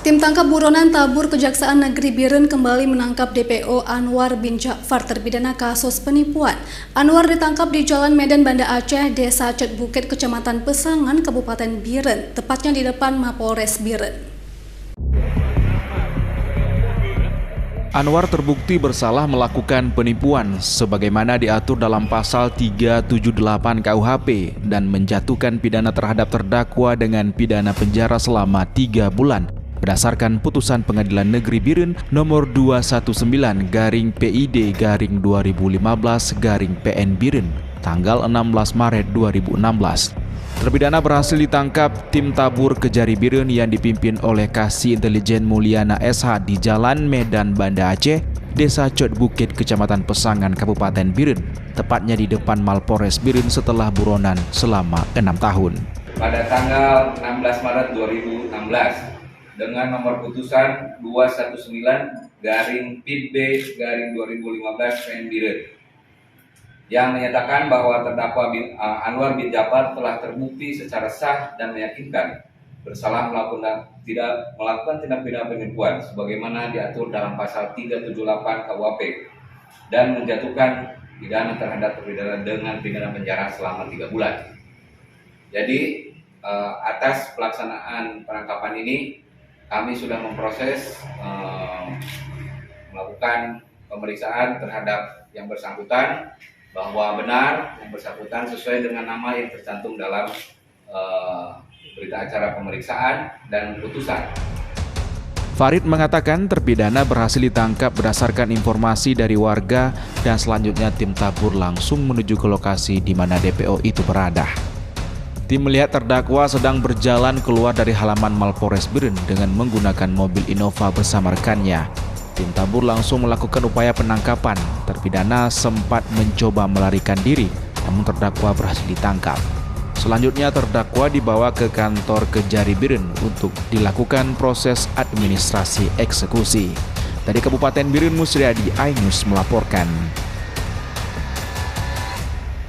Tim tangkap buronan tabur Kejaksaan Negeri Biren kembali menangkap DPO Anwar bin Ja'far terpidana kasus penipuan. Anwar ditangkap di Jalan Medan Banda Aceh, Desa Cet Bukit, Kecamatan Pesangan, Kabupaten Biren, tepatnya di depan Mapolres Biren. Anwar terbukti bersalah melakukan penipuan sebagaimana diatur dalam pasal 378 KUHP dan menjatuhkan pidana terhadap terdakwa dengan pidana penjara selama 3 bulan. Berdasarkan putusan Pengadilan Negeri Biren nomor 219/PID/2015/PN Biren tanggal 16 Maret 2016. Terpidana berhasil ditangkap tim tabur Kejari Biren yang dipimpin oleh Kasih Intelijen Mulyana SH di Jalan Medan Banda Aceh, Desa Cet Bukit, Kecamatan Pesangan, Kabupaten Biren, tepatnya di depan Mapolres Biren setelah buronan selama 6 tahun. Pada tanggal 16 Maret 2016 dengan nomor putusan 219/PID/2015/PN Biren yang menyatakan bahwa terdakwa Anwar bin Ja'far telah terbukti secara sah dan meyakinkan bersalah melakukan tindak pidana penipuan sebagaimana diatur dalam pasal 378 KUHP dan menjatuhkan pidana terhadap terpidana dengan pidana penjara selama 3 bulan. Jadi atas pelaksanaan penangkapan ini kami sudah memproses melakukan pemeriksaan terhadap yang bersangkutan bahwa benar yang bersangkutan sesuai dengan nama yang tercantum dalam berita acara pemeriksaan dan putusan. Farid mengatakan terpidana berhasil ditangkap berdasarkan informasi dari warga dan selanjutnya tim tabur langsung menuju ke lokasi di mana DPO itu berada. Tim melihat terdakwa sedang berjalan keluar dari halaman Mapolres Biren dengan menggunakan mobil Innova bersama rekannya. Tim tabur langsung melakukan upaya penangkapan. Terpidana sempat mencoba melarikan diri, namun terdakwa berhasil ditangkap. Selanjutnya terdakwa dibawa ke kantor Kejari Biren untuk dilakukan proses administrasi eksekusi. Dari Kabupaten Biren, Musriadi, iNews melaporkan.